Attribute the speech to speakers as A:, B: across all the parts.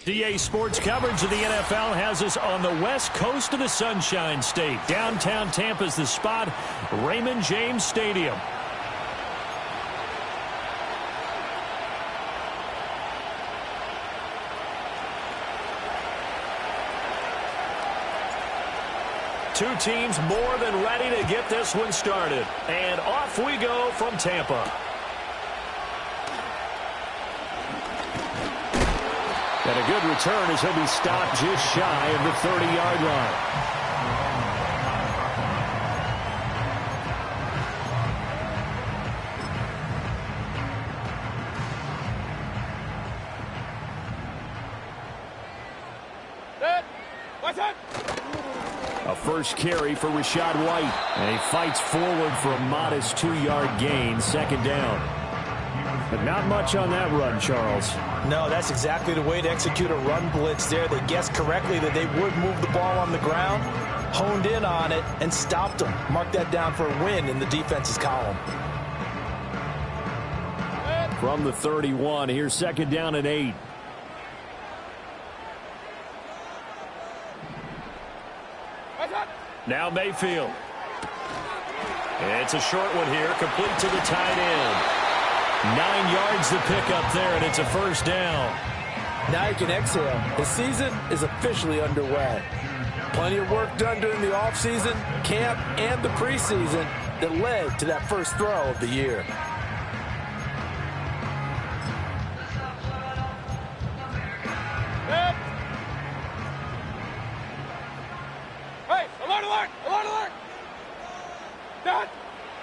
A: DA Sports coverage of the NFL has us on the west coast of the Sunshine State. Downtown Tampa's the spot, Raymond James Stadium. Two teams more than ready to get this one started. And off we go from Tampa. And a good return as he'll be stopped just shy of the 30-yard line. A first carry for Rachaad White. And he fights forward for a modest 2-yard gain, second down. But not much on that run, Charles.
B: No, that's exactly the way to execute a run blitz there. They guessed correctly that they would move the ball on the ground, honed in on it, and stopped them. Mark that down for a win in the defense's column.
A: From the 31, here's second down and 8. Now Mayfield. It's a short one here, complete to the tight end. 9 yards to pick up there, and it's a first down.
B: Now you can exhale. The season is officially underway. Plenty of work done during the offseason, camp, and the preseason that led to that first throw of the year.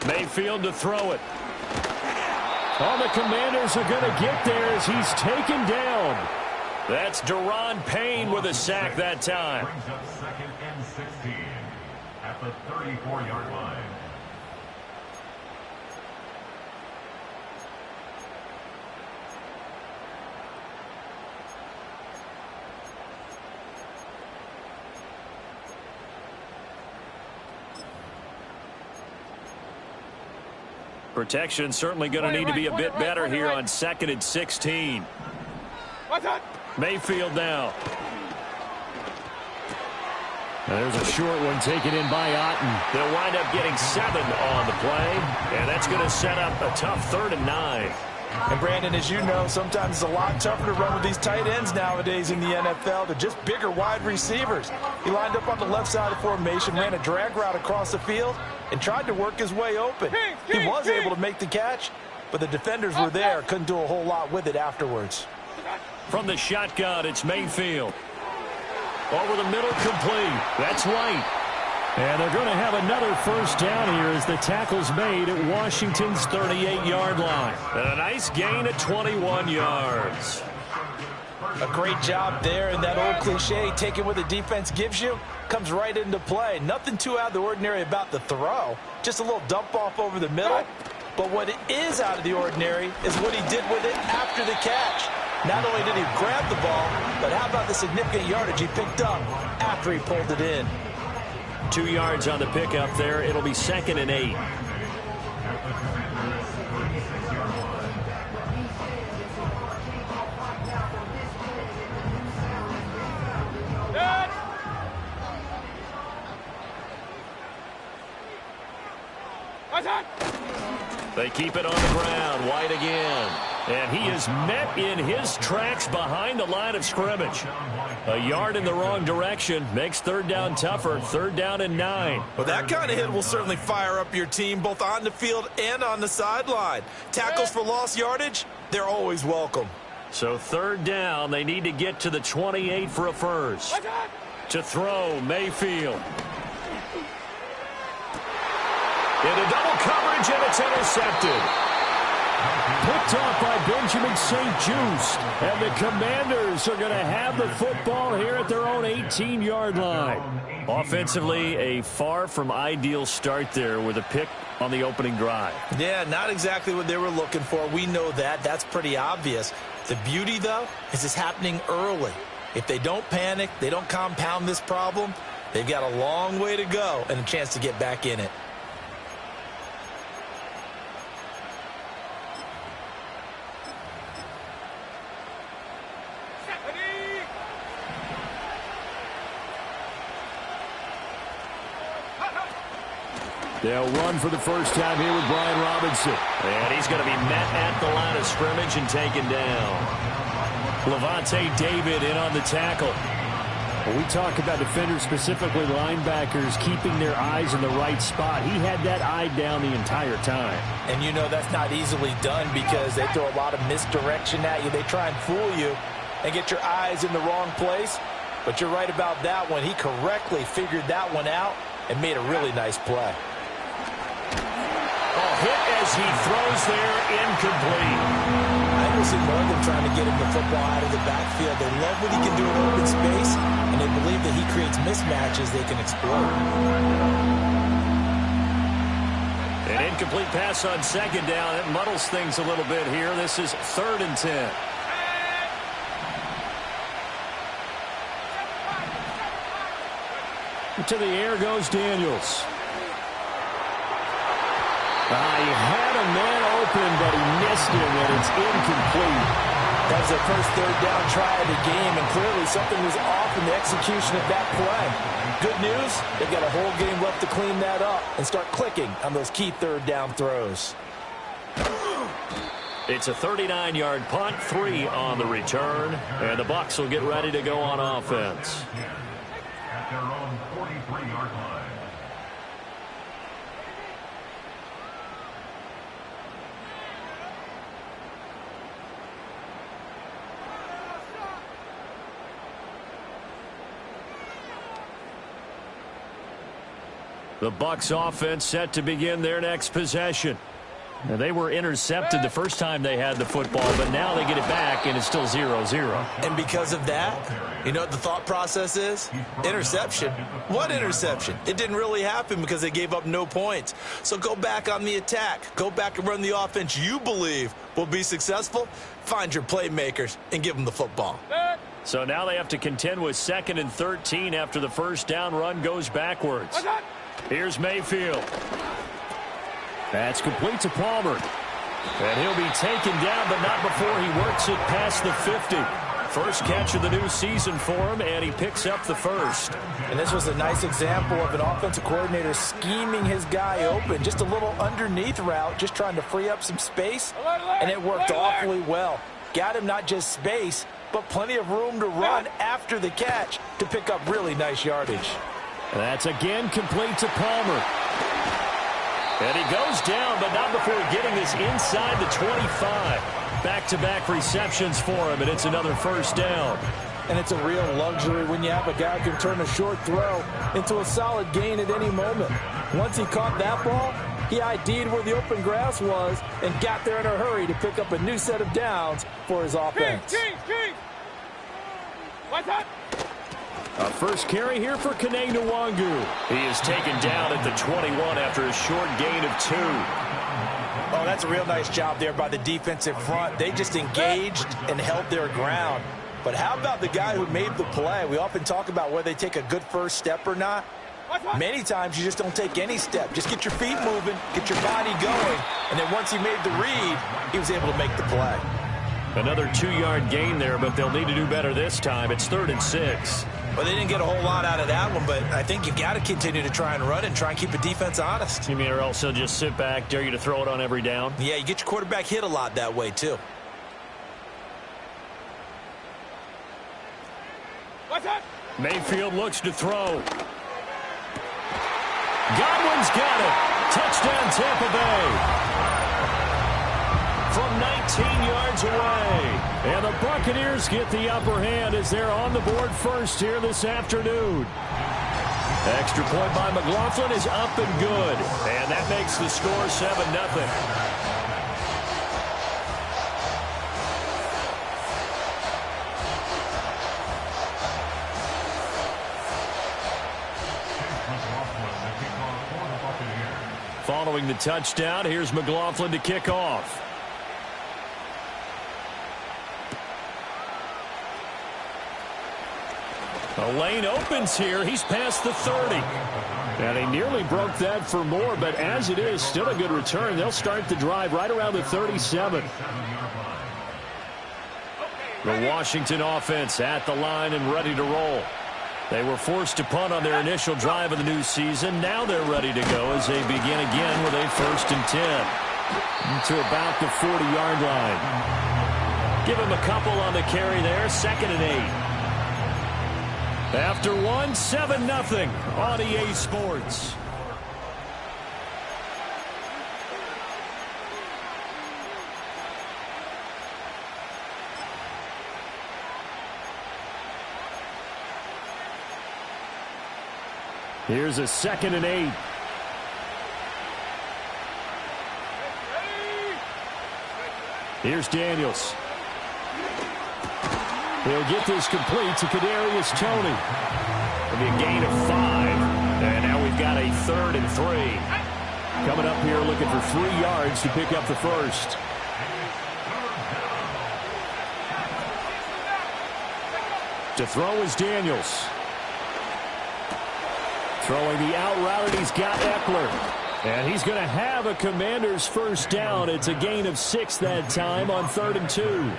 A: Mayfield to throw it. Oh, the Commanders are going to get there as he's taken down. That's Daron Payne with a sack that time.
C: Brings up second and 16 at the 34-yard line.
A: Protection certainly going to need to be a bit better here on second and 16. Mayfield now. And there's a short one taken in by Otten. They'll wind up getting 7 on the play, and that's going to set up a tough 3rd and 9.
B: And Brandon, as you know, sometimes it's a lot tougher to run with these tight ends nowadays in the NFL. They're just bigger wide receivers. He lined up on the left side of the formation, ran a drag route across the field, and tried to work his way open. He was able to make the catch, but the defenders were there, couldn't do a whole lot with it afterwards.
A: From the shotgun, it's Mayfield. Over the middle, complete. That's White. And they're going to have another first down here as the tackle's made at Washington's 38-yard line. And a nice gain at 21 yards.
B: A great job there, and that old cliche, taking what the defense gives you, comes right into play. Nothing too out of the ordinary about the throw. Just a little dump off over the middle. But what is out of the ordinary is what he did with it after the catch. Not only did he grab the ball, but how about the significant yardage he picked up after he pulled it in.
A: 2 yards on the pickup there. It'll be second and 8. They keep it on the ground. White again. And he is met in his tracks behind the line of scrimmage. A yard in the wrong direction makes 3rd down tougher. 3rd down and 9.
D: Well, that kind of hit will certainly fire up your team both on the field and on the sideline. Tackles for lost yardage, they're always welcome.
A: So 3rd down, they need to get to the 28 for a first. To throw, Mayfield. Into double coverage, and it's intercepted. Picked off by Benjamin St-Juste. And the Commanders are going to have the football here at their own 18-yard line. Offensively, a far from ideal start there with a pick on the opening drive.
B: Yeah, not exactly what they were looking for. We know that. That's pretty obvious. The beauty, though, is it's happening early. If they don't panic, they don't compound this problem, they've got a long way to go and a chance to get back in it.
A: They'll run for the first time here with Brian Robinson. And he's going to be met at the line of scrimmage and taken down. Levante David in on the tackle. When we talk about defenders, specifically linebackers, keeping their eyes in the right spot, he had that eye down the entire time.
B: And you know that's not easily done because they throw a lot of misdirection at you. They try and fool you and get your eyes in the wrong place. But you're right about that one. He correctly figured that one out and made a really nice play.
A: Hit as he throws there, incomplete.
B: I will see more than trying to get him the football out of the backfield. They love what he can do in open space, and they believe that he creates mismatches they can exploit.
A: An incomplete pass on second down. It muddles things a little bit here. This is 3rd and 10. To the air goes Daniels. He had a man open, but he missed him, and it's incomplete.
B: That was their first 3rd down try of the game, and clearly something was off in the execution of that play. Good news, they've got a whole game left to clean that up and start clicking on those key 3rd down throws.
A: It's a 39-yard punt, 3 on the return, and the Bucs will get ready to go on offense.
C: At their own 43-yard line.
A: The Bucs offense set to begin their next possession. Now, they were intercepted the first time they had the football, but now they get it back, and it's still 0-0.
B: And because of that, you know what the thought process is? Interception. What interception? It didn't really happen because they gave up no points. So go back on the attack. Go back and run the offense you believe will be successful. Find your playmakers and give them the football.
A: So now they have to contend with 2nd and 13 after the first down run goes backwards. Here's Mayfield. That's complete to Palmer. And he'll be taken down, but not before he works it past the 50. First catch of the new season for him, and he picks up the first.
B: And this was a nice example of an offensive coordinator scheming his guy open. Just a little underneath route, just trying to free up some space, and it worked awfully well. Got him not just space, but plenty of room to run after the catch to pick up really nice yardage.
A: That's again complete to Palmer. And he goes down, but not before getting this inside the 25. Back-to-back receptions for him, and it's another first down.
B: And it's a real luxury when you have a guy who can turn a short throw into a solid gain at any moment. Once he caught that ball, he ID'd where the open grass was and got there in a hurry to pick up a new set of downs for his offense.
E: What's that?
A: A first carry here for Kene Nwangu. He is taken down at the 21 after a short gain of 2.
B: Oh, that's a real nice job there by the defensive front. They just engaged and held their ground. But how about the guy who made the play? We often talk about whether they take a good first step or not. Many times you just don't take any step. Just get your feet moving, get your body going, and then once he made the read, he was able to make the play.
A: Another 2-yard gain there, but they'll need to do better this time. It's 3rd and 6.
B: Well, they didn't get a whole lot out of that one, but I think you've got to continue to try and run and try and keep the defense honest.
A: You mean, or else they'll just sit back, dare you to throw it on every down?
B: Yeah, you get your quarterback hit a lot that way, too.
E: What's that?
A: Mayfield looks to throw. Godwin's got it. Touchdown, Tampa Bay. From 19 yards away. And the Buccaneers get the upper hand as they're on the board first here this afternoon. Extra point by McLaughlin is up and good. And that makes the score 7-0. Following the touchdown, here's McLaughlin to kick off. The lane opens here. He's past the 30. And he nearly broke that for more, but as it is, still a good return. They'll start the drive right around the 37. The Washington offense at the line and ready to roll. They were forced to punt on their initial drive of the new season. Now they're ready to go as they begin again with a 1st and 10 to about the 40-yard line. Give him a couple on the carry there. 2nd and 8. After 7-0 on EA Sports. Here's a 2nd and 8. Here's Daniels. He'll get this complete to Kadarius Toney. It'll be a gain of 5. And now we've got a 3rd and 3. Coming up here looking for 3 yards to pick up the first. To throw is Daniels. Throwing the out route, and he's got Eckler. And he's going to have a Commanders first down. It's a gain of 6 that time on 3rd and 2.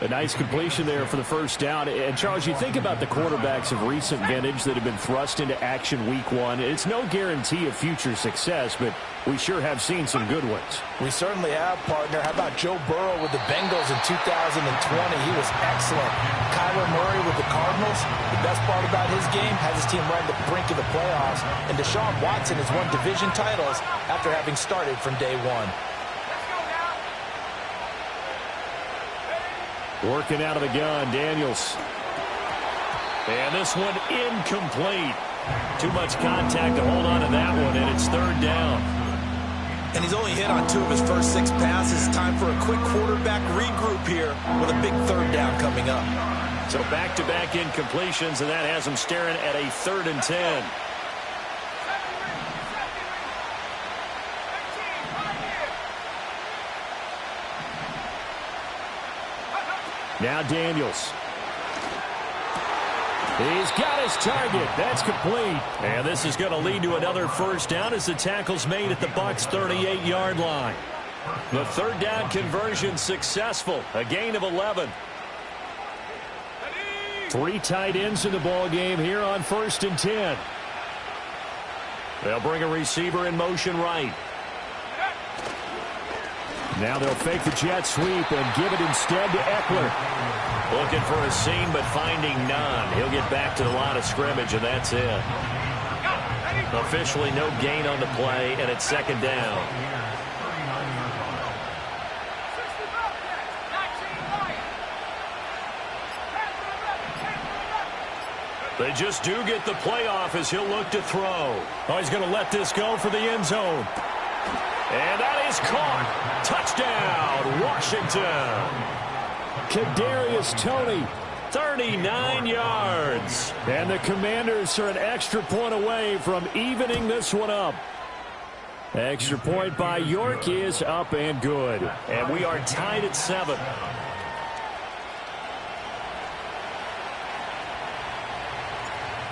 A: A nice completion there for the first down. And, Charles, you think about the quarterbacks of recent vintage that have been thrust into action week 1. It's no guarantee of future success, but we sure have seen some good ones.
B: We certainly have, partner. How about Joe Burrow with the Bengals in 2020? He was excellent. Kyler Murray with the Cardinals. The best part about his game, has his team right at the brink of the playoffs. And Deshaun Watson has won division titles after having started from day 1.
A: Working out of the gun, Daniels. And this one incomplete. Too much contact to hold on to that one, and it's 3rd down.
D: And he's only hit on 2 of his first 6 passes. Time for a quick quarterback regroup here with a big 3rd down coming up.
A: So back-to-back incompletions, and that has him staring at a 3rd and 10. Now Daniels. He's got his target. That's complete. And this is going to lead to another first down as the tackle's made at the Bucs' 38-yard line. The 3rd down conversion successful. A gain of 11. 3 tight ends in the ball game here on 1st and 10. They'll bring a receiver in motion right. Now they'll fake the jet sweep and give it instead to Eckler. Looking for a seam, but finding none. He'll get back to the line of scrimmage, and that's it. Officially no gain on the play, and it's 2nd down. They just do get the playoff as he'll look to throw. Oh, he's going to let this go for the end zone. And that is caught. Touchdown, Washington. Kadarius Toney, 39 yards. And the Commanders are an extra point away from evening this one up. Extra point by York is up and good. And we are tied at 7.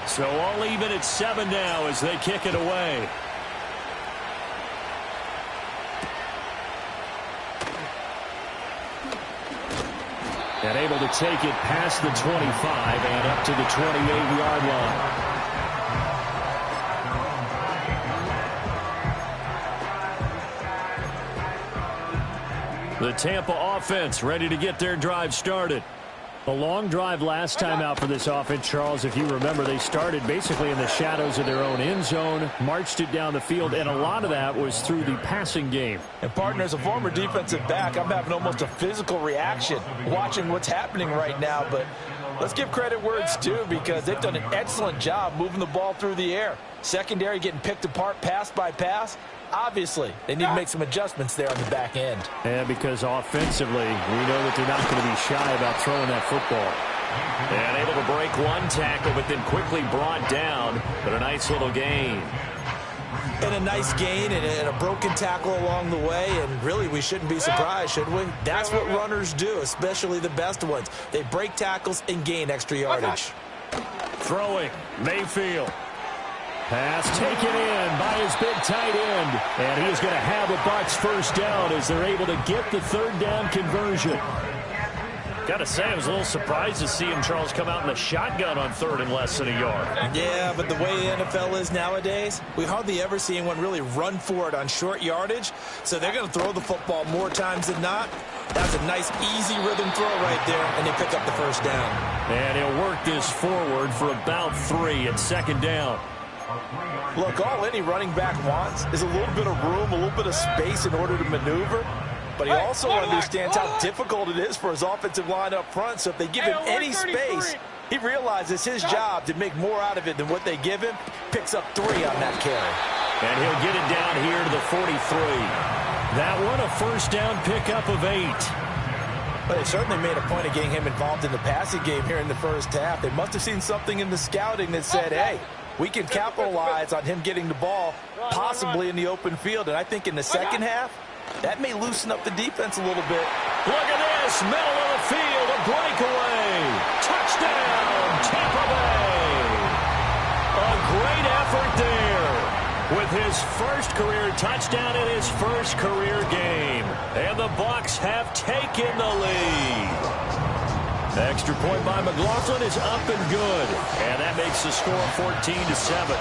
A: So all even at 7 now as they kick it away. And able to take it past the 25 and up to the 28-yard line. The Tampa offense ready to get their drive started. A long drive last time out for this offense, Charles. If you remember, they started basically in the shadows of their own end zone, marched it down the field, and a lot of that was through the passing game.
B: And, partner, as a former defensive back, I'm having almost a physical reaction watching what's happening right now. But let's give credit where it's due because they've done an excellent job moving the ball through the air. Secondary getting picked apart pass by pass. Obviously, they need to make some adjustments there on the back end.
A: And because offensively, we know that they're not going to be shy about throwing that football. And able to break one tackle, but then quickly brought down. But a nice little gain.
B: And a nice gain and a broken tackle along the way. And really, we shouldn't be surprised, should we? That's what runners do, especially the best ones. They break tackles and gain extra yardage.
A: Throwing, Mayfield. Pass taken in by his big tight end. And he is going to have the Bucs first down as they're able to get the 3rd down conversion. Got to say, I was a little surprised to see him, Charles, come out in the shotgun on third and less than a yard.
B: Yeah, but the way the NFL is nowadays, we hardly ever see anyone really run for it on short yardage. So they're going to throw the football more times than not. That's a nice, easy rhythm throw right there, and they pick up the first down.
A: And he'll work this forward for about 3 at second down.
B: Look, all any running back wants is a little bit of room, a little bit of space in order to maneuver. But he also understands how difficult it is for his offensive line up front. So if they give him any space, he realizes his job to make more out of it than what they give him. Picks up 3 on that carry.
A: And he'll get it down here to the 43. That one, a first down pickup of 8.
B: But they certainly made a point of getting him involved in the passing game here in the first half. They must have seen something in the scouting that said, hey, we can capitalize on him getting the ball, possibly in the open field. And I think in the second half, that may loosen up the defense a little bit.
A: Look at this, middle of the field, a breakaway. Touchdown, Tampa Bay. A great effort there with his first career touchdown in his first career game. And the Bucs have taken the lead. The extra point by McLaughlin is up and good. And that makes the score 14-7.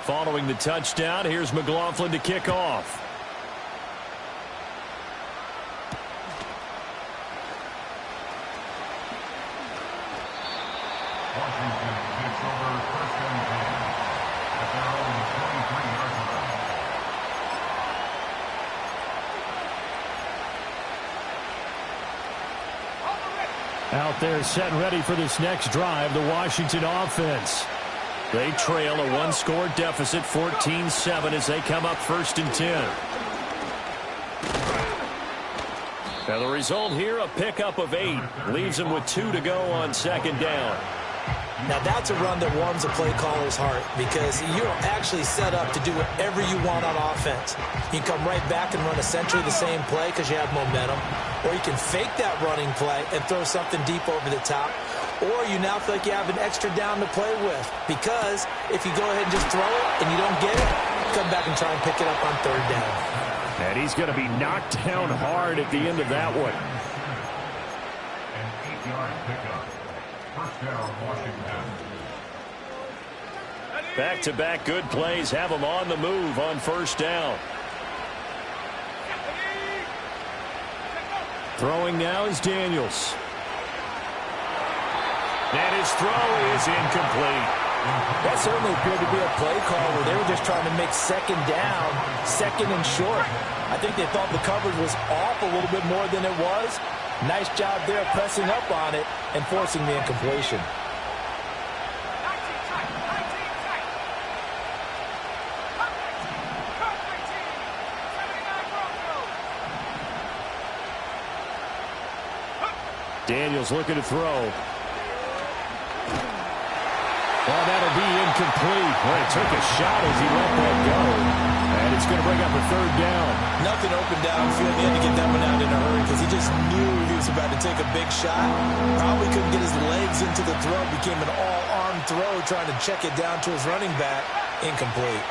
A: Following the touchdown, here's McLaughlin to kick off.
C: Washington takes over first and 10 at their own 23-yard line.
A: Out there set and ready for this next drive, the Washington offense. They trail a one-score deficit, 14-7, as they come up first and 10. Now the result here, a pickup of 8. Leaves them with 2 to go on second down.
B: Now that's a run that warms a play caller's heart because you're actually set up to do whatever you want on offense. You can come right back and run essentially the same play because you have momentum, or you can fake that running play and throw something deep over the top, or you now feel like you have an extra down to play with because if you go ahead and just throw it and you don't get it, come back and try and pick it up on third down.
A: And he's going to be knocked down hard at the end of that one.
C: An 8-yard pickup. First down, Washington.
A: Back-to-back good plays have him on the move on first down. Throwing now is Daniels. And his throw is incomplete.
B: That certainly appeared to be a play call where they were just trying to make second down, second and short. I think they thought the coverage was off a little bit more than it was. Nice job there pressing up on it and forcing the incompletion.
A: Daniels looking to throw. Well, that'll be incomplete. Well, he took a shot as he let that go. And it's going to bring up a third down.
B: Nothing open downfield. He had to get that one out in a hurry because he just knew he was about to take a big shot. Probably couldn't get his legs into the throw. Became an all-arm throw trying to check it down to his running back. Incomplete.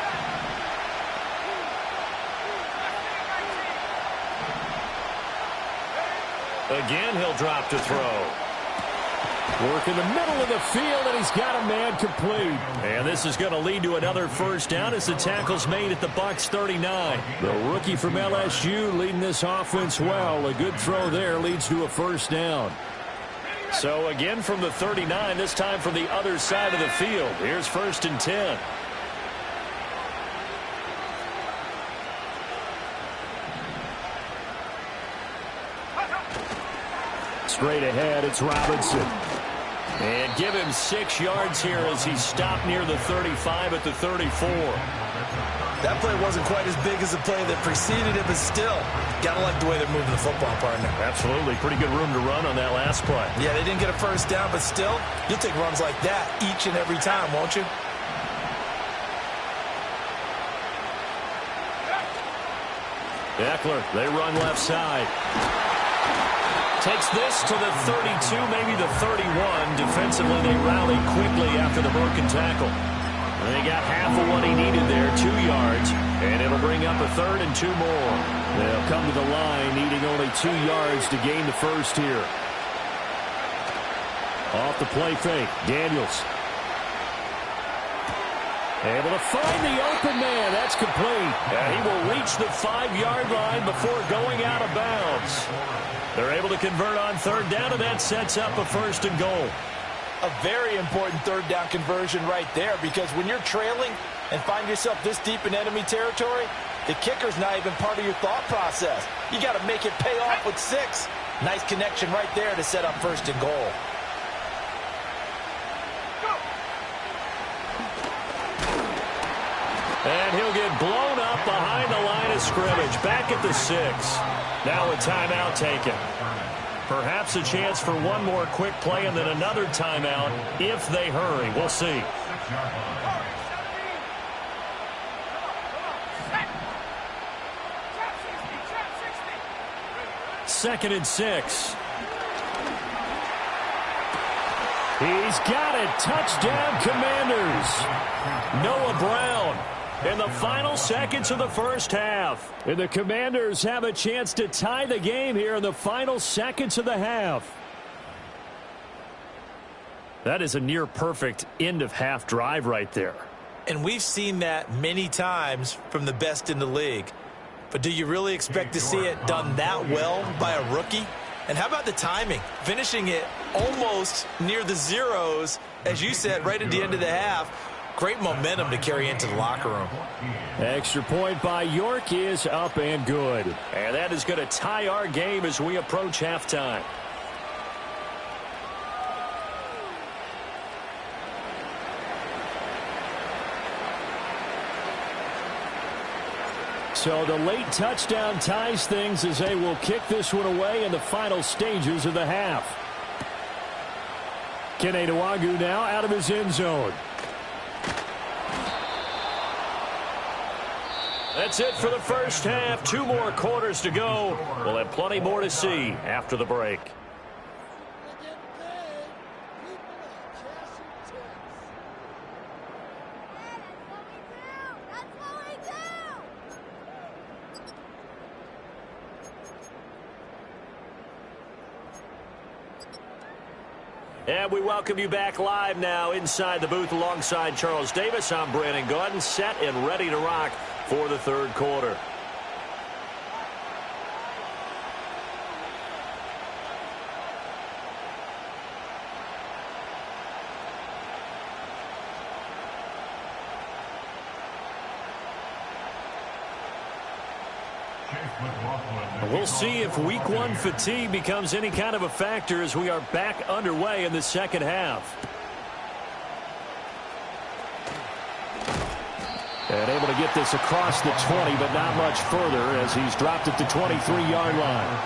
A: Again, he'll drop to throw. Work in the middle of the field, and he's got a man complete. And this is going to lead to another first down as the tackle's made at the Bucs 39. The rookie from LSU leading this offense well. A good throw there leads to a first down. So again from the 39, this time from the other side of the field. Here's first and 10. Straight ahead, it's Robinson. And give him 6 yards here as he's stopped near the 35 at the 34.
B: That play wasn't quite as big as the play that preceded it, but still, gotta like the way they're moving the football, partner.
A: Absolutely. Pretty good room to run on that last play.
B: Yeah, they didn't get a first down, but still, you'll take runs like that each and every time, won't you?
A: Eckler, they run left side. Takes this to the 32, maybe the 31. Defensively, they rally quickly after the broken tackle. And they got half of what he needed there, 2 yards. And it'll bring up a 3rd and 2 more. They'll come to the line, needing only 2 yards to gain the first here. Off the play fake, Daniels. Able to find the open man. That's complete. And he will reach the 5-yard line before going out of bounds. They're able to convert on 3rd down, and that sets up a 1st and goal.
B: A very important 3rd down conversion right there, because when you're trailing and find yourself this deep in enemy territory, the kicker's not even part of your thought process. You got to make it pay off with 6. Nice connection right there to set up 1st and goal.
A: And he'll get blown up behind the line of scrimmage. Back at the 6. Now a timeout taken. Perhaps a chance for one more quick play and then another timeout if they hurry. We'll see. 2nd and 6. He's got it. Touchdown, Commanders. Noah Brown. In the final seconds of the first half. And the Commanders have a chance to tie the game here in the final seconds of the half. That is a near-perfect end-of-half drive right there.
B: And we've seen that many times from the best in the league. But do you really expect to see it done that well by a rookie? And how about the timing? Finishing it almost near the zeros, as you said, right at the end of the half. Great momentum to carry into the locker room.
A: Extra point by York is up and good. And that is going to tie our game as we approach halftime. So the late touchdown ties things as they will kick this one away in the final stages of the half. Kene Nwangwu now out of his end zone. That's it for the first half. 2 more quarters to go. We'll have plenty more to see after the break. And we welcome you back live now inside the booth alongside Charles Davis. I'm Brandon Gaudin, set and ready to rock for the 3rd quarter. We'll see if week 1 fatigue becomes any kind of a factor as we are back underway in the second half. And able to get this across the 20, but not much further as he's dropped at the 23-yard line.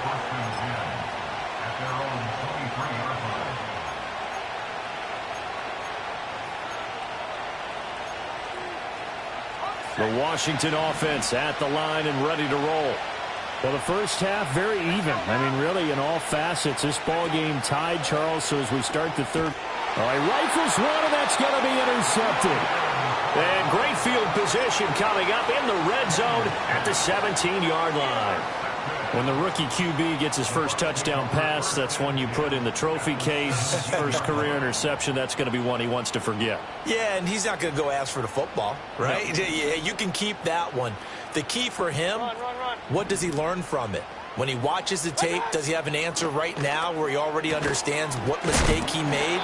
A: The Washington offense at the line and ready to roll. Well, the first half, very even. I mean, really, in all facets, this ball game tied, Charles. So as we start the 3rd. All right, rifles one, and that's going to be intercepted. And great field position coming up in the red zone at the 17-yard line. When the rookie QB gets his first touchdown pass, that's one you put in the trophy case. First career interception, that's going to be one he wants to forget.
B: Yeah, and he's not going to go ask for the football, right? No. Yeah, you can keep that one. The key for him, what does he learn from it? When he watches the tape, does he have an answer right now where he already understands what mistake he made?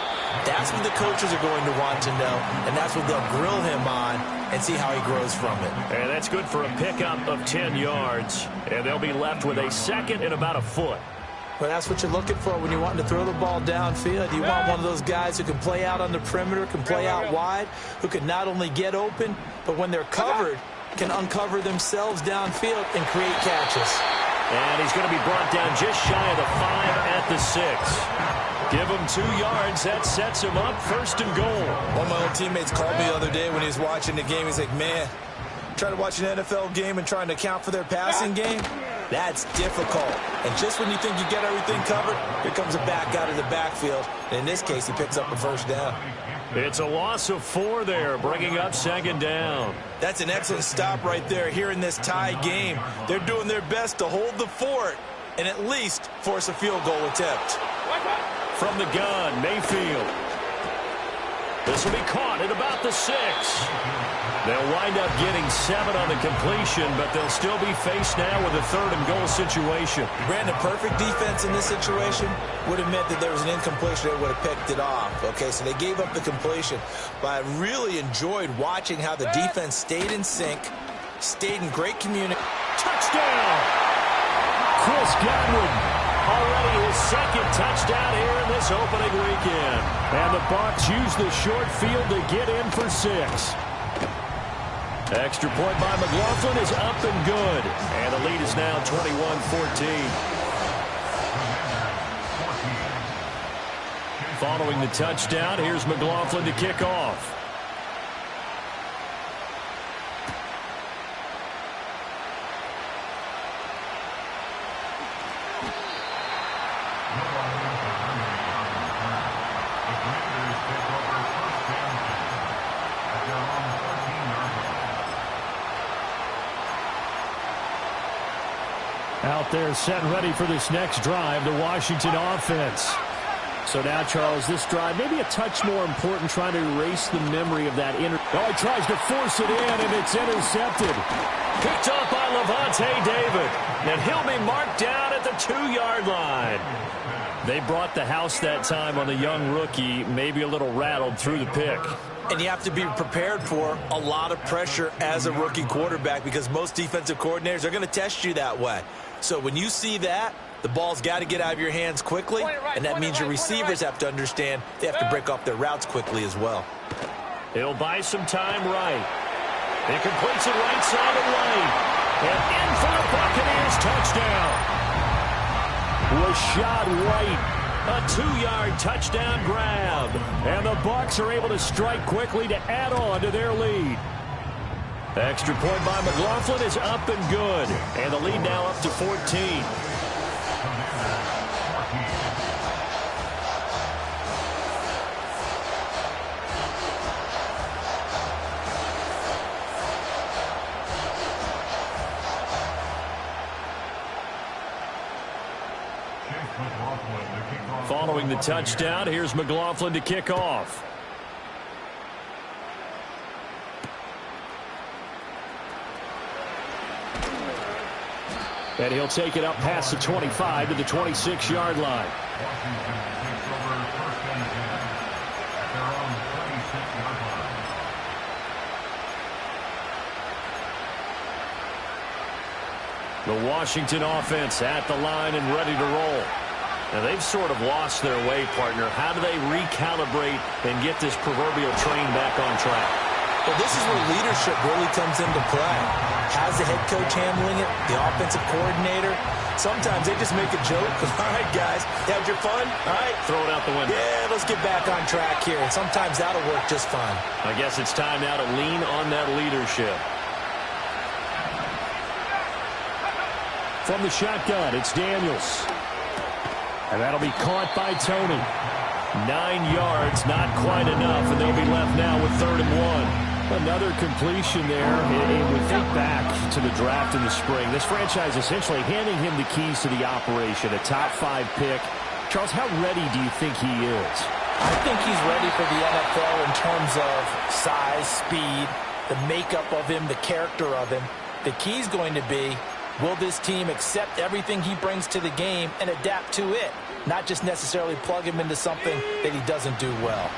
B: That's what the coaches are going to want to know, and that's what they'll grill him on and see how he grows from it.
A: And that's good for a pickup of 10 yards, and they'll be left with a 2nd and about a foot.
B: Well, that's what you're looking for when you're wanting to throw the ball downfield. You want one of those guys who can play out on the perimeter, can play out wide, who can not only get open, but when they're covered, can uncover themselves downfield and create catches.
A: And he's going to be brought down just shy of the 5 at the 6. Give him 2 yards. That sets him up 1st and goal.
B: One of my old teammates called me the other day when he was watching the game. He's like, man, Try to watch an NFL game and trying to account for their passing game? That's difficult. And just when you think you get everything covered, here comes a back out of the backfield. And in this case, he picks up a first down.
A: It's a loss of 4 there, bringing up second down.
B: That's an excellent stop right there here in this tie game. They're doing their best to hold the fort and at least force a field goal attempt.
A: From the gun, Mayfield. This will be caught at about the 6. They'll wind up getting 7 on the completion, but they'll still be faced now with a 3rd and goal situation.
B: Brandon, perfect defense in this situation would have meant that there was an incompletion. They would have picked it off. Okay, so they gave up the completion. But I really enjoyed watching how the defense stayed in sync, stayed in great communication.
A: Touchdown! Chris Godwin, already his 2nd touchdown here in this opening weekend. And the Bucs use the short field to get in for 6. Extra point by McLaughlin is up and good. And the lead is now 21-14. Following the touchdown, here's McLaughlin to kick off. Out there set and ready for this next drive, the Washington offense. So now, Charles, this drive maybe a touch more important, trying to erase the memory of that Oh, he tries to force it in, and it's intercepted. Picked up by Levante David. And he'll be marked down at the 2-yard line. They brought the house that time on the young rookie, maybe a little rattled through the pick.
B: And you have to be prepared for a lot of pressure as a rookie quarterback because most defensive coordinators are going to test you that way. So when you see that, the ball's got to get out of your hands quickly, and that means your receivers have to understand they have to break off their routes quickly as well.
A: He'll buy some time right. He completes it right side of lane. And in for the Buccaneers touchdown. Was shot right. A 2-yard touchdown grab. And the Bucs are able to strike quickly to add on to their lead. Extra point by McLaughlin is up and good. And the lead now up to 14. Following the touchdown, here's McLaughlin to kick off. And he'll take it up past the 25 to the 26-yard line. The Washington offense at the line and ready to roll. Now, they've sort of lost their way, partner. How do they recalibrate and get this proverbial train back on track?
B: Well, this is where leadership really comes into play. How's the head coach handling it? The offensive coordinator? Sometimes they just make a joke. All right, guys, you had your fun? All right.
A: Throw it out the window.
B: Yeah, let's get back on track here. And sometimes that'll work just fine.
A: I guess it's time now to lean on that leadership. From the shotgun, it's Daniels. And that'll be caught by Tony. 9 yards, not quite enough, and they'll be left now with 3rd and 1. Another completion there. And we think back to the draft in the spring. This franchise essentially handing him the keys to the operation, a top 5 pick. Charles, how ready do you think he is?
B: I think he's ready for the NFL in terms of size, speed, the makeup of him, the character of him. The key's going to be, will this team accept everything he brings to the game and adapt to it? Not just necessarily plug him into something that he doesn't do well.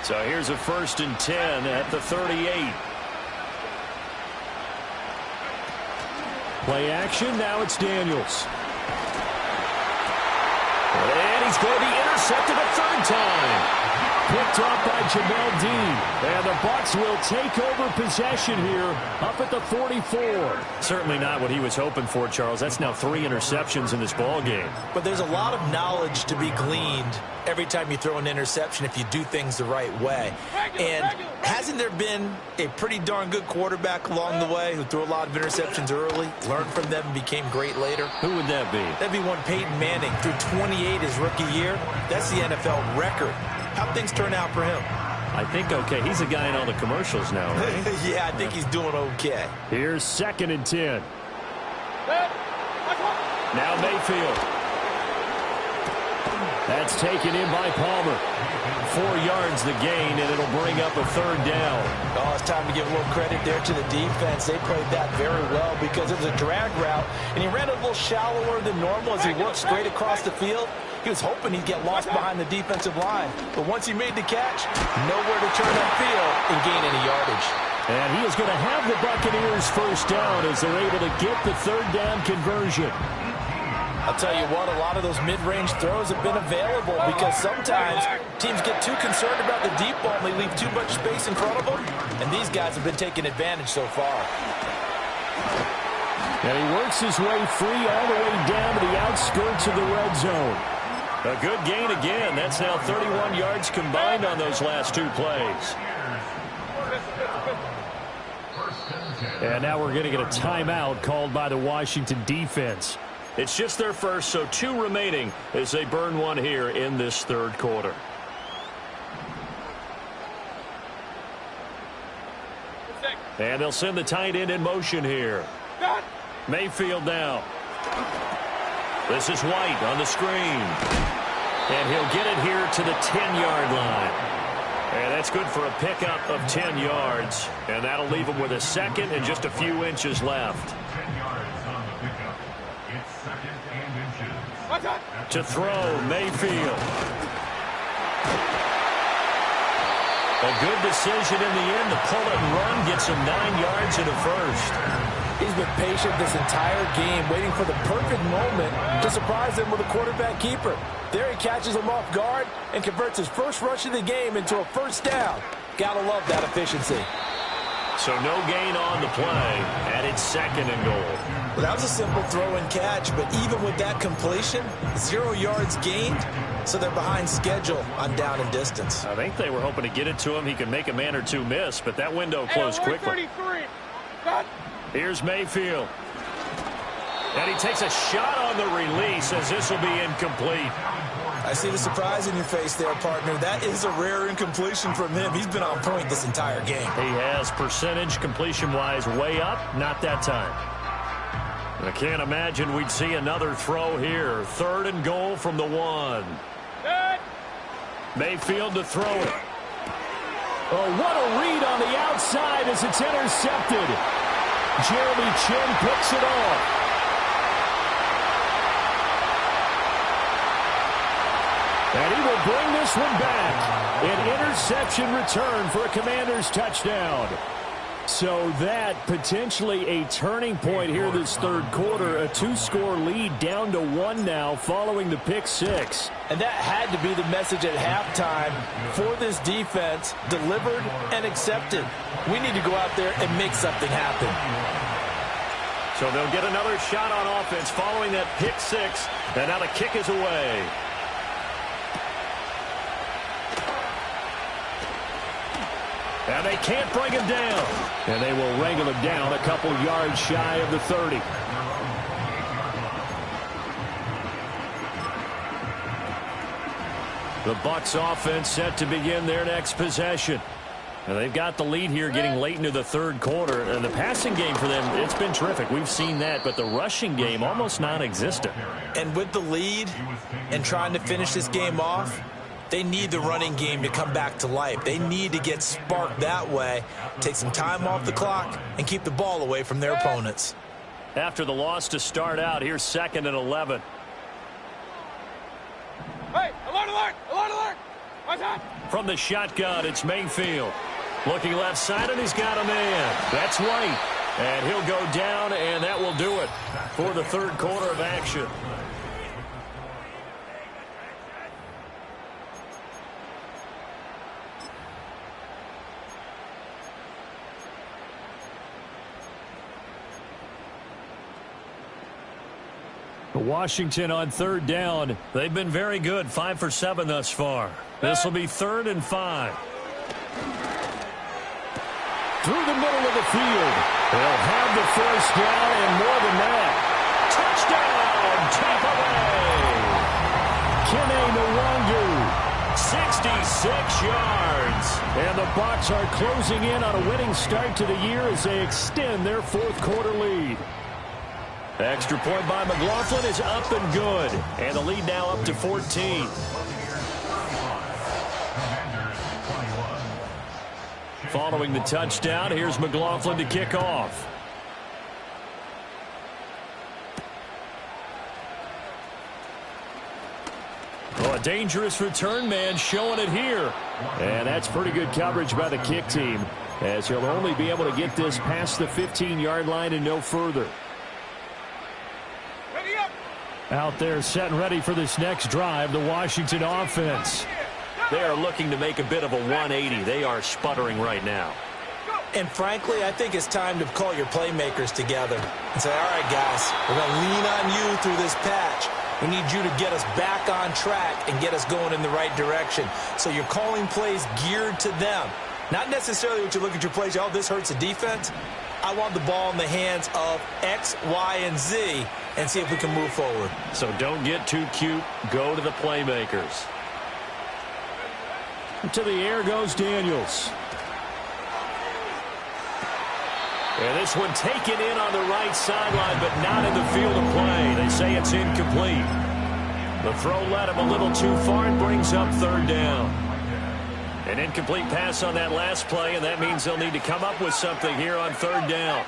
A: So here's a 1st and 10 at the 38. Play action, now it's Daniels. And he's going to be intercepted a 3rd time. picked off by Jamel Dean. And the Bucs will take over possession here up at the 44. Certainly not what he was hoping for, Charles. That's now 3 interceptions in this ball game.
B: But there's a lot of knowledge to be gleaned every time you throw an interception if you do things the right way. And hasn't there been a pretty darn good quarterback along the way who threw a lot of interceptions early, learned from them, and became great later?
A: Who would that be?
B: That'd be one Peyton Manning. Threw 28 his rookie year. That's the NFL record. How'd things turn out for him?
A: I think okay. He's a guy in all the commercials now, right?
B: Yeah, I think he's doing okay.
A: Here's 2nd and 10. Now Mayfield. That's taken in by Palmer. 4 yards the gain, and it'll bring up a 3rd down.
B: Oh, it's time to give a little credit there to the defense. They played that very well because it was a drag route, and he ran a little shallower than normal as he worked straight across the field. He was hoping he'd get lost behind the defensive line. But once he made the catch, nowhere to turn upfield and gain any yardage.
A: And he is going to have the Buccaneers 1st down as they're able to get the 3rd down conversion.
B: I'll tell you what, a lot of those mid-range throws have been available because sometimes teams get too concerned about the deep ball and they leave too much space in front of them. And these guys have been taking advantage so far.
A: And he works his way free all the way down to the outskirts of the red zone. A good gain again. That's now 31 yards combined on those last 2 plays. And now we're going to get a timeout called by the Washington defense. It's just their first, so 2 remaining as they burn one here in this 3rd quarter. And they'll send the tight end in motion here. Mayfield now. This is White on the screen. And he'll get it here to the 10-yard line. And that's good for a pickup of 10 yards. And that'll leave him with a 2nd and just a few inches left.
C: 10 yards on the pickup. It's 2nd and inches.
A: To throw, Mayfield. A good decision in the end to pull it and run, gets him 9 yards in a 1st.
B: He's been patient this entire game, waiting for the perfect moment to surprise him with a quarterback keeper. There he catches him off guard and converts his first rush of the game into a 1st down. Gotta love that efficiency.
A: So no gain on the play, and it's 2nd and goal.
B: Well, that was a simple throw and catch, but even with that completion, 0 yards gained, so they're behind schedule on down and distance.
A: I think they were hoping to get it to him. He could make a man or 2 miss, but that window closed quickly. Here's Mayfield. And he takes a shot on the release as this will be incomplete.
B: I see the surprise in your face there, partner. That is a rare incompletion from him. He's been on point this entire game.
A: He has percentage completion-wise way up, not that time. I can't imagine we'd see another throw here. 3rd and goal from the 1. Mayfield to throw it. Oh, what a read on the outside as it's intercepted. Jeremy Chin picks it off. And he will bring this one back. An interception return for a Commanders touchdown. So that potentially a turning point here this 3rd quarter. A 2-score lead down to 1 now following the pick 6.
B: And that had to be the message at halftime for this defense. Delivered and accepted. We need to go out there and make something happen.
A: So they'll get another shot on offense following that pick 6. And now the kick is away. And they can't bring him down. And they will wrangle him down a couple yards shy of the 30. The Bucs offense set to begin their next possession. And they've got the lead here getting late into the 3rd quarter. And the passing game for them, it's been terrific. We've seen that. But the rushing game, almost non-existent.
B: And with the lead and trying to finish this game off, they need the running game to come back to life. They need to get sparked that way, take some time off the clock, and keep the ball away from their opponents.
A: After the loss to start out, here's 2nd and 11.
E: Hey, alert, alert, alert, alert. What's that?
A: From the shotgun, it's Mayfield. Looking left side, and he's got a man. That's White. And he'll go down, and that will do it for the 3rd quarter of action. Washington on third down. They've been very good, 5 for 7 thus far. This will be 3rd and 5. Through the middle of the field. They'll have the first down and more than that. Touchdown, Tampa Bay. Kene Nwangu, 66 yards. And the Bucs are closing in on a winning start to the year as they extend their fourth-quarter lead. Extra point by McLaughlin is up and good. And the lead now up to 14. Following the touchdown, here's McLaughlin to kick off. Oh, a dangerous return man showing it here. And that's pretty good coverage by the kick team, as he'll only be able to get this past the 15-yard line and no further. Out there set and ready for this next drive, the Washington offense.
F: They are looking to make a bit of a 180. They are sputtering right now.
B: And frankly, I think it's time to call your playmakers together and say, all right, guys, we're going to lean on you through this patch. We need you to get us back on track and get us going in the right direction. So you're calling plays geared to them. Not necessarily what you look at your plays, oh, this hurts the defense. I want the ball in the hands of X, Y, and Z and see if we can move forward.
F: So don't get too cute. Go to the playmakers.
A: To the air goes Daniels.
F: And this one taken in on the right sideline, but not in the field of play. They say it's incomplete. The throw led him a little too far and brings up 3rd down. An incomplete pass on that last play, and that means they'll need to come up with something here on 3rd down.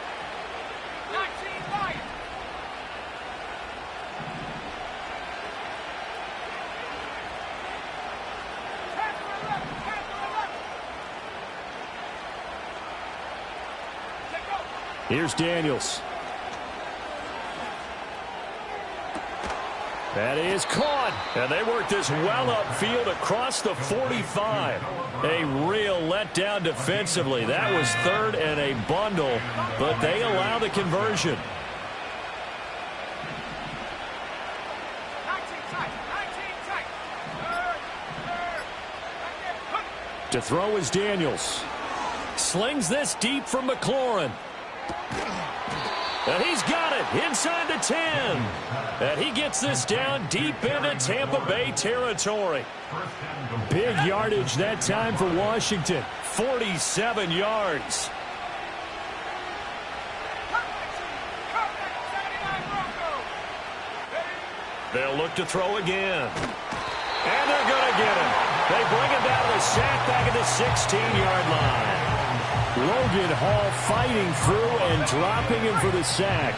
A: Here's Daniels. That is caught. And they work this well upfield across the 45. A real letdown defensively. That was 3rd and a bundle, but they allow the conversion. To throw is Daniels. Slings this deep from McLaurin. And he's got it inside the 10. And he gets this down deep into Tampa Bay territory. Big yardage that time for Washington. 47 yards.
F: They'll look to throw again.
A: And they're going to get him. They bring him down to the sack back at the 16-yard line. Logan Hall fighting through and dropping him for the sack.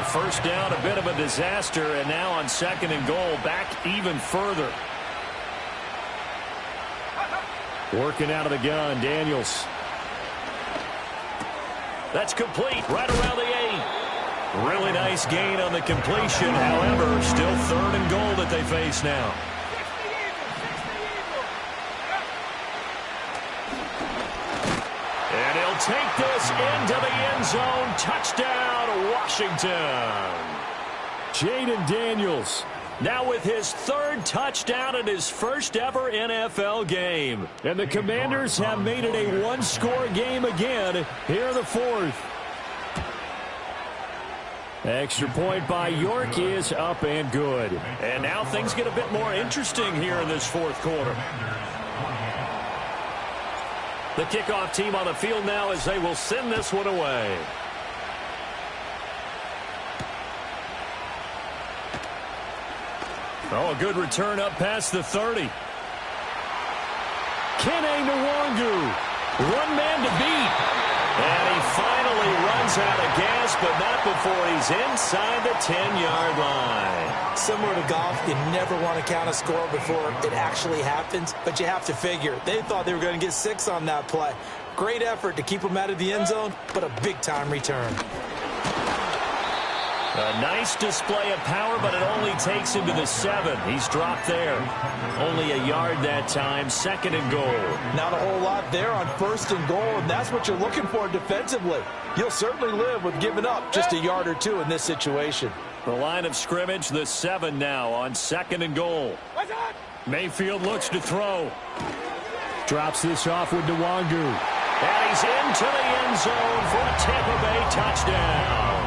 F: First down, a bit of a disaster, and now on 2nd and goal, back even further.
A: Working out of the gun, Daniels.
F: That's complete, right around the 8.
A: Really nice gain on the completion. However, still 3rd and goal that they face now. And he'll take this into the end zone. Touchdown, Washington. Jaden Daniels now with his 3rd touchdown in his first ever NFL game. And the Commanders have made it a one-score game again here in the 4th. Extra point by York is up and good.
F: And now things get a bit more interesting here in this 4th quarter. The kickoff team on the field now as they will send this one away.
A: Oh, a good return up past the 30. Kene Nwangu, one man to beat.
F: And he finally runs out of gas, but not before he's inside the 10-yard line.
B: Similar to golf, you never want to count a score before it actually happens, but you have to figure. They thought they were going to get 6 on that play. Great effort to keep them out of the end zone, but a big-time return.
A: A nice display of power, but it only takes him to the 7. He's dropped there. Only a yard that time, 2nd and goal.
B: Not a whole lot there on 1st and goal, and that's what you're looking for defensively. You'll certainly live with giving up just a yard or 2 in this situation.
F: The line of scrimmage, the 7 now on 2nd and goal. Mayfield looks to throw.
A: Drops this off with Nwangu.
F: And he's into the end zone for a Tampa Bay touchdown.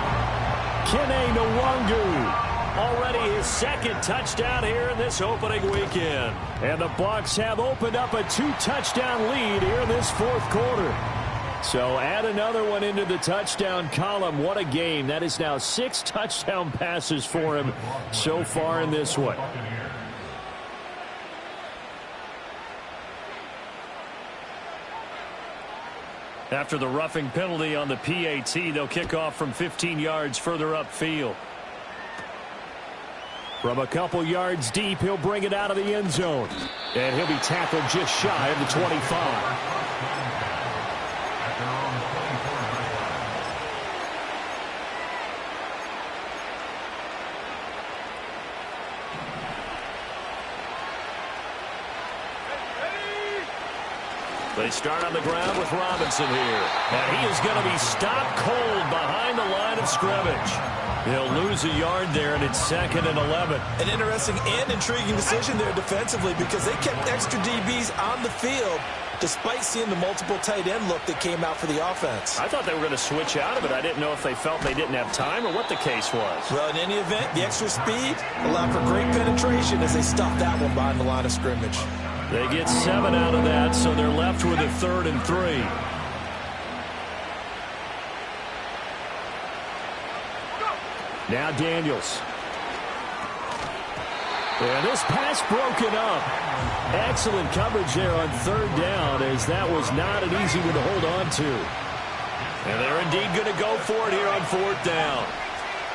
A: Kene Nwangu.
F: Already his 2nd touchdown here in this opening weekend.
A: And the Bucs have opened up a 2-touchdown lead here in this 4th quarter. So add another one into the touchdown column. What a game. That is now 6 touchdown passes for him so far in this one. After the roughing penalty on the PAT, they'll kick off from 15 yards further upfield. From a couple yards deep, he'll bring it out of the end zone. And he'll be tackled just shy of the 25. They start on the ground with Robinson here. And he is going to be stopped cold behind the line of scrimmage. He'll lose a yard there, and it's 2nd and 11.
B: An interesting and intriguing decision there defensively because they kept extra DBs on the field despite seeing the multiple tight end look that came out for the offense.
F: I thought they were going to switch out of it. I didn't know if they felt they didn't have time or what the case was.
B: Well, in any event, the extra speed allowed for great penetration as they stopped that one behind the line of scrimmage.
F: They get 7 out of that, so they're left with a 3rd and 3. Now Daniels. And this pass broken up. Excellent coverage there on 3rd down, as that was not an easy one to hold on to. And they're indeed going to go for it here on 4th down.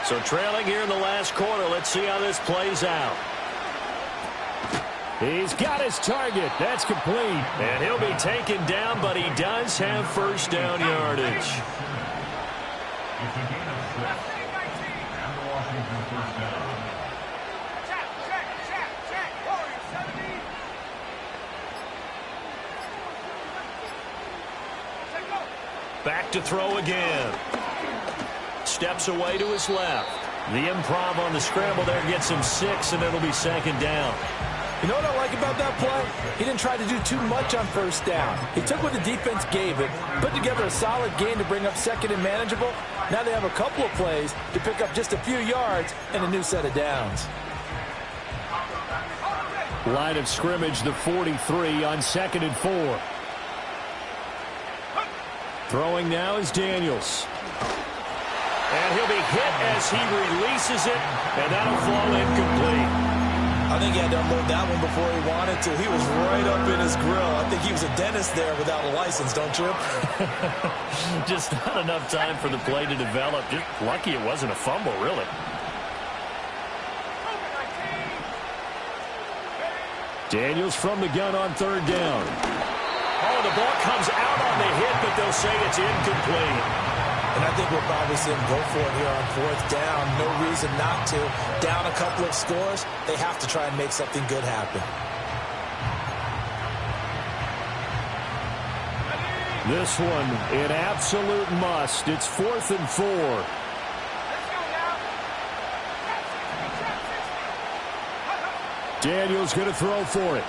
F: So trailing here in the last quarter. Let's see how this plays out. He's got his target. That's complete. And he'll be taken down, but he does have 1st down yardage.
C: It's a gain of 6. And the Washington 1st down.
F: Back to throw again. Steps away to his left. The improv on the scramble there gets him 6, and it'll be 2nd down.
B: You know what I like about that play? He didn't try to do too much on 1st down. He took what the defense gave it, put together a solid game to bring up 2nd and manageable. Now they have a couple of plays to pick up just a few yards and a new set of downs.
A: Line of scrimmage, the 43 on 2nd and 4. Throwing now is Daniels.
F: And he'll be hit as he releases it, and that'll fall incomplete.
B: I think he had to unload that one before he wanted to. He was right up in his grill. I think he was a dentist there without a license, don't you?
F: Just not enough time for the play to develop. Just lucky it wasn't a fumble, really.
A: Daniels from the gun on 3rd down.
F: Oh, the ball comes out on the hit, but they'll say it's incomplete.
B: And I think we'll probably see him go for it here on 4th down. No reason not to. Down a couple of scores, they have to try and make something good happen.
A: This one, an absolute must. It's 4th and 4. Daniels going to throw for it.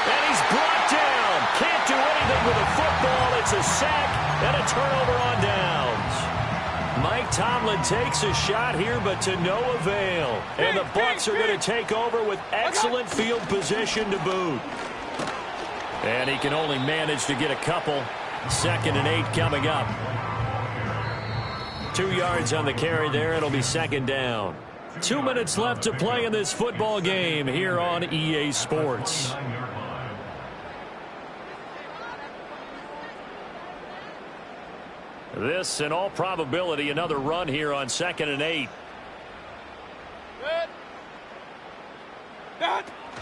F: And he's brought down. Can't do anything with a football. It's a sack and a turnover on downs. Mike Tomlin takes a shot here, but to no avail. And the Bucs are going to take over with excellent field position to boot. And he can only manage to get a couple. 2nd and 8 coming up. 2 yards on the carry there. It'll be 2nd down. 2 minutes left to play in this football game here on EA Sports. This, in all probability, another run here on 2nd and 8.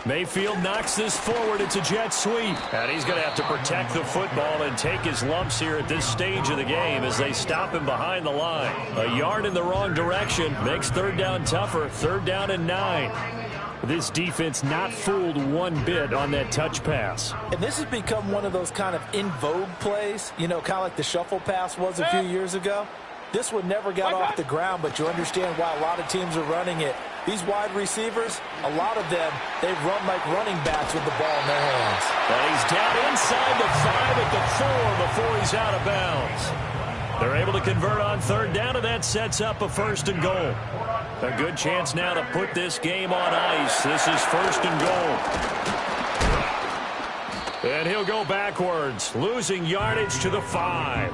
F: Mayfield knocks this forward. It's a jet sweep. And he's going to have to protect the football and take his lumps here at this stage of the game as they stop him behind the line. A yard in the wrong direction makes 3rd down tougher. 3rd down and 9. This defense not fooled one bit on that touch pass.
B: And this has become one of those kind of in vogue plays, you know, kind of like the shuffle pass was a few years ago. This one never got off the ground, but you understand why a lot of teams are running it. These wide receivers, a lot of them, they run like running backs with the ball in their hands.
F: And he's down inside the 5 at the 4 before he's out of bounds. They're able to convert on third down, and that sets up a 1st and goal. A good chance now to put this game on ice. This is 1st and goal. And he'll go backwards, losing yardage to the 5.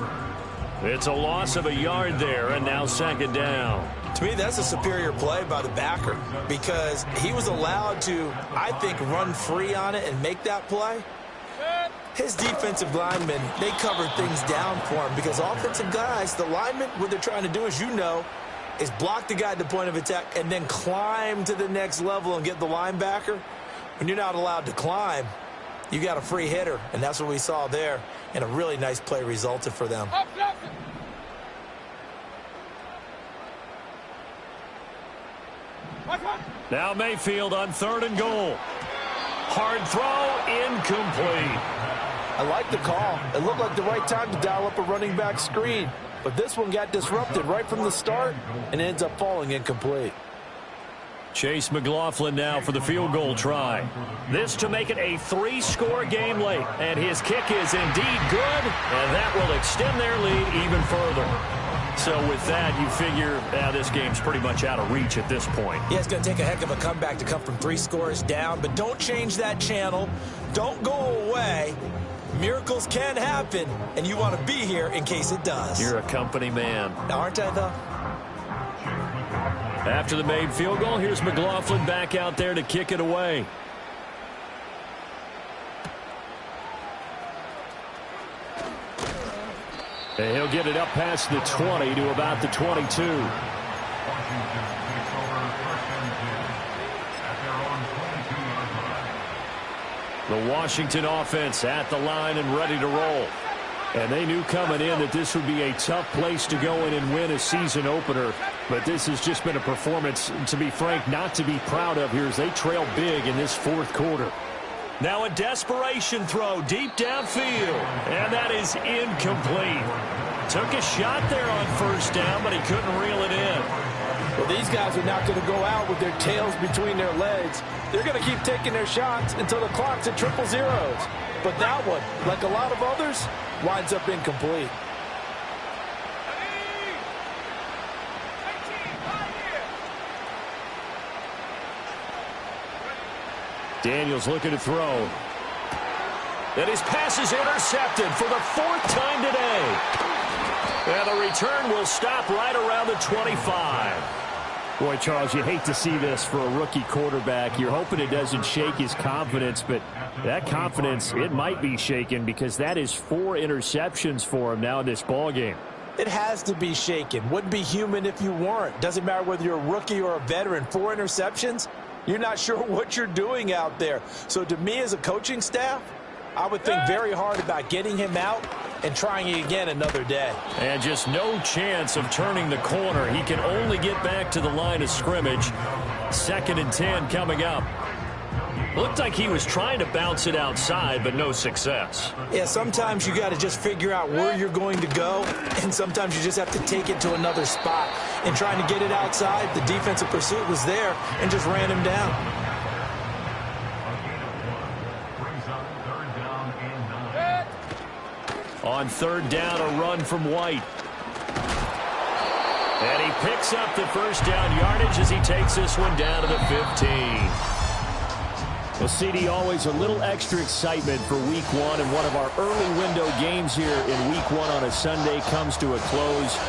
F: It's a loss of a yard there, and now 2nd down.
B: To me, that's a superior play by the backer because he was allowed to, I think, run free on it and make that play. His defensive linemen, they covered things down for him because offensive guys, the linemen, what they're trying to do, as you know, is block the guy at the point of attack and then climb to the next level and get the linebacker. When you're not allowed to climb, you got a free hitter, and that's what we saw there, and a really nice play resulted for them.
F: Now Mayfield on 3rd and goal. Hard throw, incomplete.
B: I like the call. It looked like the right time to dial up a running back screen, but this one got disrupted right from the start and ends up falling incomplete.
F: Chase McLaughlin now for the field goal try. This to make it a 3-score game late, and his kick is indeed good, and that will extend their lead even further. So with that, you figure this game's pretty much out of reach at this point.
B: Yeah, it's going to take a heck of a comeback to come from 3 scores down, but don't change that channel. Don't go away. Miracles can happen, and you want to be here in case it does.
F: You're a company man.
B: Aren't I, though?
F: After the made field goal, here's McLaughlin back out there to kick it away. And he'll get it up past the 20 to about the 22. The Washington offense at the line and ready to roll. And they knew coming in that this would be a tough place to go in and win a season opener. But this has just been a performance, to be frank, not to be proud of here as they trail big in this 4th quarter. Now a desperation throw deep downfield. And that is incomplete. Took a shot there on 1st down, but he couldn't reel it in.
B: Well, these guys are not going to go out with their tails between their legs. They're going to keep taking their shots until the clock's at 000. But that one, like a lot of others, winds up incomplete.
F: Daniels looking to throw. And his pass is intercepted for the 4th time today. And the return will stop right around the 25. Boy, Charles, you hate to see this for a rookie quarterback. You're hoping it doesn't shake his confidence, but that confidence, it might be shaken because that is 4 interceptions for him now in this ballgame.
B: It has to be shaken. Wouldn't be human if you weren't. Doesn't matter whether you're a rookie or a veteran. 4 interceptions, you're not sure what you're doing out there. So to me as a coaching staff, I would think very hard about getting him out and trying it again another day.
F: And just no chance of turning the corner. He can only get back to the line of scrimmage. 2nd and 10 coming up. Looked like he was trying to bounce it outside, but no success.
B: Yeah, sometimes you got to just figure out where you're going to go, and sometimes you just have to take it to another spot. And trying to get it outside, the defensive pursuit was there and just ran him down.
F: On 3rd down, a run from White. And he picks up the 1st down yardage as he takes this one down to the 15. Well, CD, always a little extra excitement for Week 1, and one of our early window games here in Week 1 on a Sunday comes to a close.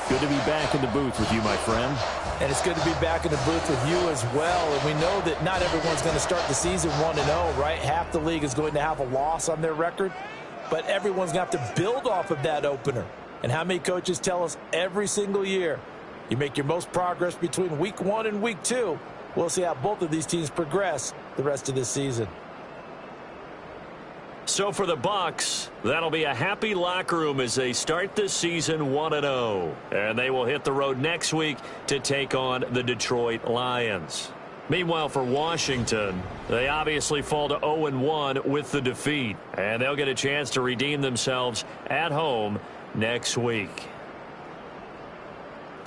F: Good to be back in the booth with you, my friend.
B: And it's good to be back in the booth with you as well. And we know that not everyone's going to start the season 1-0, right? Half the league is going to have a loss on their record. But everyone's going to have to build off of that opener. And how many coaches tell us every single year, you make your most progress between Week 1 and Week 2. We'll see how both of these teams progress the rest of this season.
F: So for the Bucs, that'll be a happy locker room as they start this season 1-0. And they will hit the road next week to take on the Detroit Lions. Meanwhile, for Washington, they obviously fall to 0-1 with the defeat. And they'll get a chance to redeem themselves at home next week.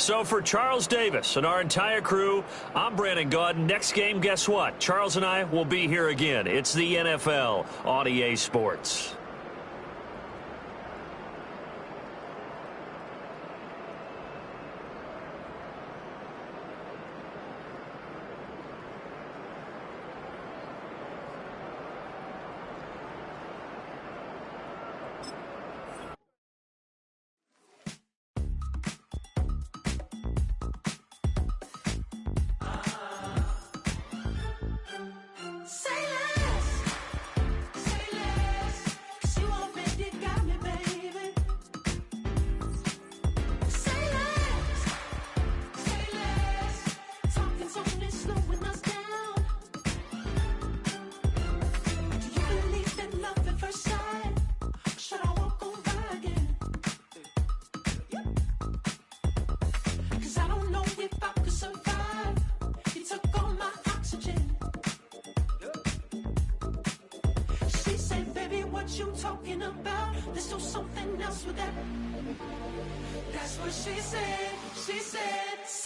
F: So for Charles Davis and our entire crew, I'm Brandon Gaudin. Next game, guess what? Charles and I will be here again. It's the NFL on EA Sports.
G: That's what she said. She said.